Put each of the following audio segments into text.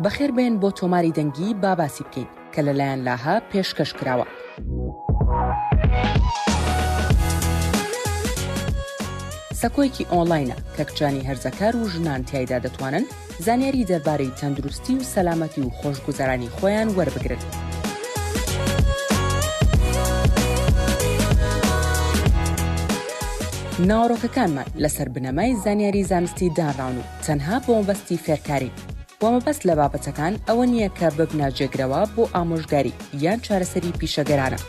بەخێر بێن بۆ تۆماری دەنگی باسی بکەین کە لەلایەن لاها پێشکەش کراوە. سەکۆیەکی ئۆنلاینە کە کچانی هەرزەکار و ژنان تیایدا دەتوانن زانیاری دەربارەی تەندروستی و سەلامەتی و خۆشگوزەرانی خۆیان وەربگرن. ناوەڕۆکەکانمان لەسەر بنەمای زانیاری زانستی دانراون و تەنها بۆ مەبەستی فێرکاری. بۆ مەبەست لە بابەتەکان ئەوە نییە کە ببنە جێگرەوە بۆ ئامۆژگاری یان چارەسەری پیشەگەرانە.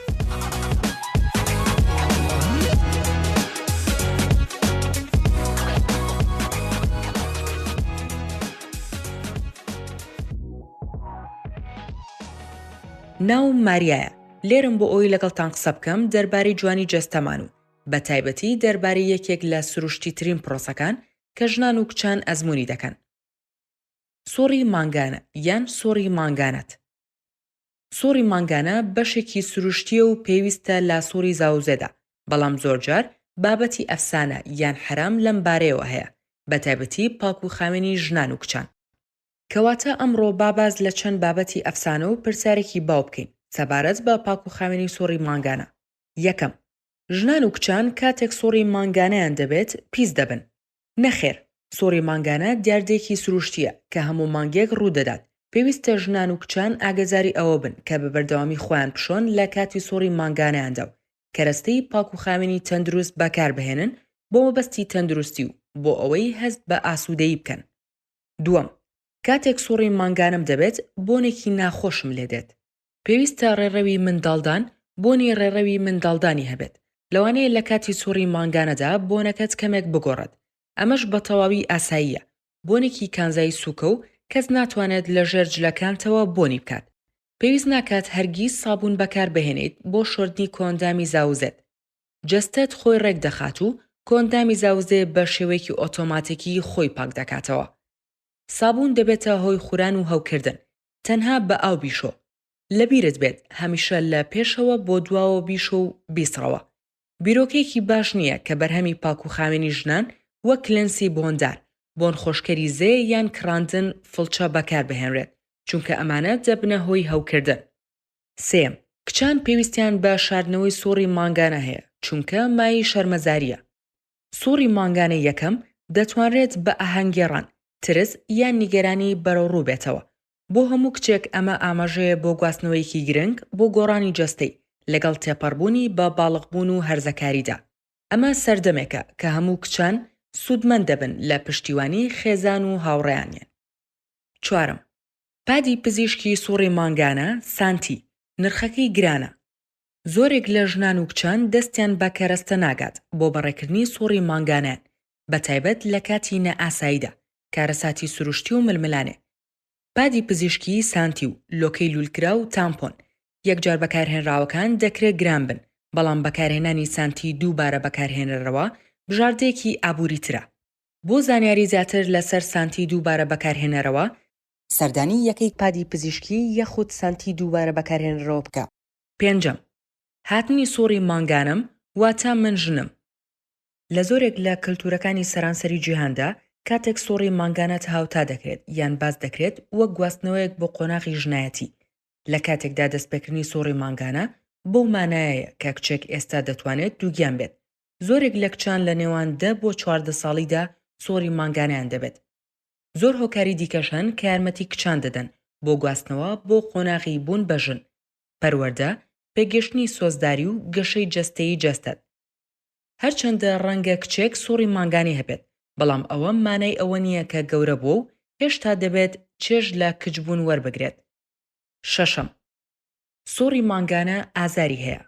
ناوم ماریایە. لێرم بۆ ئەوی لەگەڵتان قسە بکەم دەربارەی جوانی جەستەمان و بە تایبەتی دەربارەی یەکێک لە سروشتی ترین پرۆسەکان کە ژنان و کچان ئەزموونی دەکەن. سۆڕی مانگانە یان سۆڕی مانگانەت. سۆڕی مانگانە بەشێکی سروشتیە و پێویستە لە سۆڕی زاوزێدا، بەڵام زۆرجار بابەتی ئەفسانە یان حرام لەم بارەیەوە هەیە، بە تایبەتی پاک و خاوێنی ژنان و کچان. کەواتە ئەمڕۆ باباز لە چەند بابەتی ئەفسانە و پرسیارێکی باو بکەین سەبارەت بە پاک و خاوێنی سۆڕی مانگانە. یەکەم، ژنان و کچان کاتێک سۆڕی مانگانەیان دەبێت پیس دەبن. نەخێر، سۆڕی مانگانە دیاردێکی سروشتیە کە هەموو مانگێک ڕوودەدات. پێویستە ژنان و کچان ئاگەزاری ئەوە بن کە بە بەردەوامی خۆیان پشۆن لە کاتی سۆڕی مانگانەیاندا و کەرەستەی پاک و خاوێنی تەندروست بەکاربهێنن بۆ مەبەستی تەندروستی و بۆ ئەوەی هەست بە ئاسوودەیی بکەن. دووەم، کاتێک سۆڕی مانگانم دەبێت بۆنێکی ناخۆشم لێ دێت. پێویستە ڕێڕەوی منداڵدان بۆنی ڕێڕەوی منداڵدانی هەبێت. لەوانەیە لە کاتی سۆڕی مانگانەدا بۆنەکەت کەمێک بگۆڕێت. ئەمەش بە تەواوی ئاساییە. بۆنێکی کانزایی سووکە و کەس ناتوانێت لە ژێر جلەکانتەوە بۆنی بکات. پێویست ناکات هەرگیز سابوون بەکار بهێنیت بۆ شۆردنی کۆندامی زاوزێت. جەستەت خۆی ڕێک دەخات و کۆندامی زاوزێ بە شێوەیەکی ئۆتۆماتیکی خۆی پاک دەکاتەوە. سابوون دەبێتە هۆی خوران و هەوکردن. تەنها بە ئاو بیشۆ. لەبیرت بێت هەمیشە لە پێشەوە بۆ دواوە بیشۆ و بیسڕەوە. بیرۆکێکی باش نییە کە بەرهەمی پاک و خاوێنی ژنان وەک کلێنسی بۆندار، بۆن خۆشکەری زێ یان کراندن فڵچە بەکار بهێنرێت، چونکە ئەمانە دەبنە هۆی هەوکردن. سێم، کچان پێویستیان بە شاردنەوەی سۆڕی مانگانە هەیە، چونکە مای شەرمەزاریە. سۆڕی مانگانە یەکەم دەتوانرێت بە ئاهەنگگێڕان، ترس یان نیگەرانی بەرەوڕوو بێتەوە. بۆ هەموو کچێک ئەمە ئاماژەیە بۆ گواستنەوەیەکی گرنگ بۆ گۆڕانی جەستەی لەگەڵ تێپەڕبوونی بە باڵغبوون و هەرزەکاریدا. ئەمە سەردەمێکە کە هەموو کچان سوودمەند دەبن لە پشتیوانی خێزان و هاوڕێیانیان. چوارم، پادی پزیشکی سۆڕی مانگانە سانتی، نرخەکەی گرانە. زۆرێک لە ژنان و کچان دەستیان بە کەرەستە ناگات بۆ بەڕێکردنی سۆڕی مانگانیان، بەتایبەت لە کاتی نەئاساییدا، کارەساتی سروشتی و ململانێ. پادی پزیشکی سانتی و لۆکەی لولکرا و تامپۆن یەکجار بەکارهێنراوەکان دەکرێت گران بن، بەڵام بەکارهێنانی سانتی دووبارە بەکارهێنەرەوە بژاردەیەکی ئابووریترە. بۆ زانیاری زیاتر لەسەر سانتی دووبارە بەکارهێنەرەوە، سەردانی یەکەی پادی پزیشکی یەخود سانتی دووبارە بەکارهێنەرەوە بکە. پێنجەم، هاتنی سۆڕی مانگانم واتە من ژنم. لە زۆرێک لە کەلتورەکانی سەرانسەری جیهاندا کاتێک سۆڕی مانگانەت هاوتا دەکرێت یان باز دەکرێت وەک گواستنەوەیەک بۆ قۆناغی ژنایەتی. لە کاتێکدا دەستپێکردنی سۆڕی مانگانە بۆ مانایەیە کە کچێک ئێستا دەتوانێت دووگیان بێت. زۆرێک لە کچان لە نێوان 10 بۆ 14 ساڵیدا سۆڕی مانگانیان دەبێت. زۆر هۆکاری دیکەشن کە یارمەتی کچان دەدەن بۆ گواستنەوە بۆ قۆناغی بوون بە ژن. پەروەردە، پێگەشتنی سۆزداری و گەشەی جەستەیی جەستەت. هەرچەندە ڕەنگە کچێک سۆڕی مانگانی هەبێت، بەڵام ئەوە مانای ئەوە نییە کە گەورە بووە و هێشتا دەبێت چێژ لە کچبوون وەربگرێت. شەشەم، سۆڕی مانگانە ئازاری هەیە.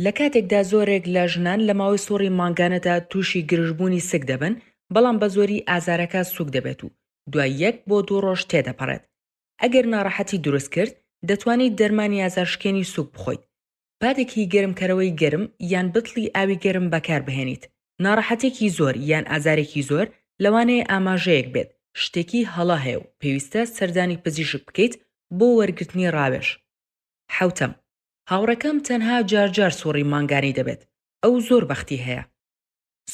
لە کاتێکدا زۆرێک لە ژنان لە ماوەی سۆڕی مانگانەدا تووشی گرژبوونی سک دەبن، بەڵام بە زۆری ئازارەکە سووک دەبێت و دوای 1 بۆ 2 ڕۆژ تێدەپەڕێت. ئەگەر ناڕەحەتی دروست کرد، دەتوانیت دەرمانی ئازارشکێنی سووک بخۆیت. پادێکی گەرمکەرەوەی گەرم یان بتڵی ئاوی گەرم بەکار بهێنیت. ناڕەحەتێکی زۆر یان ئازارێکی زۆر لەوانەیە ئاماژەیەک بێت شتێکی هەڵا هەیە و پێویستە سەردانی پزیشک بکەیت بۆ وەرگرتنی ڕاوێژ. حوتەم، هاوڕەکەم تەنها جارجار سۆڕی مانگانی دەبێت. ئەو زۆر بەختی هەیە.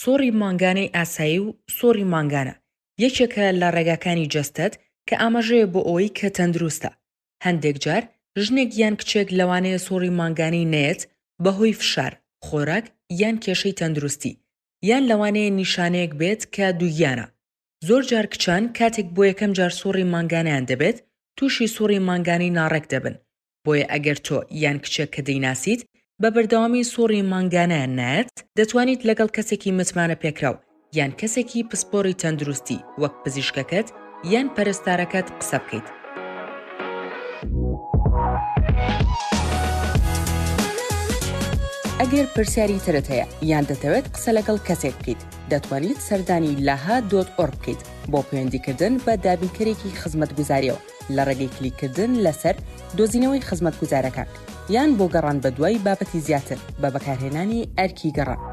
سۆڕی مانگانەی ئاسایی و سۆڕی مانگانە یەکێکە لە ڕێگاکانی جەستەت کە ئاماژەیە بۆ ئەوەی کە تەندروستە. هەندێک جار ژنێک یان کچێک لەوانەیە سۆڕی مانگانی نێت بەهۆی فشار، خۆراک یان کێشەی تەندروستی، یان لەوانەیە نیشانەیەک بێت کە دووگیانە. زۆر جار کچان کاتێک بۆ یەکەم جار سۆڕی مانگانیان دەبێت تووشی سۆڕی مانگانی ناڕێک دەبن. بۆیە ئەگەر تۆ یان کچێک کە دەیناسیت بە بەردەوامی سۆڕی مانگانیان نایەت، دەتوانیت لەگەڵ کەسێکی متمانە پێکراو یان کەسێکی پسپۆڕی تەندروستی وەک پزیشکەکەت یان پەرستارەکەت قسە بکەیت. ئەگەر پرسیاری ترت هەیە یان دەتەوێت قسە لەگەڵ کەسێک بکەیت، دەتوانیت سەردانی laha.org بکەیت بۆ پەیوەندیکردن بە دابینکەرێکی خزمەتگوزاریەوە لە ڕێگەی کلیککردن لەسەر دۆزینەوەی خزمەتگوزارەکان یان بۆ گەڕان بە دوای بابەتی زیاتر بە بەکارهێنانی ئەرکی گەڕان.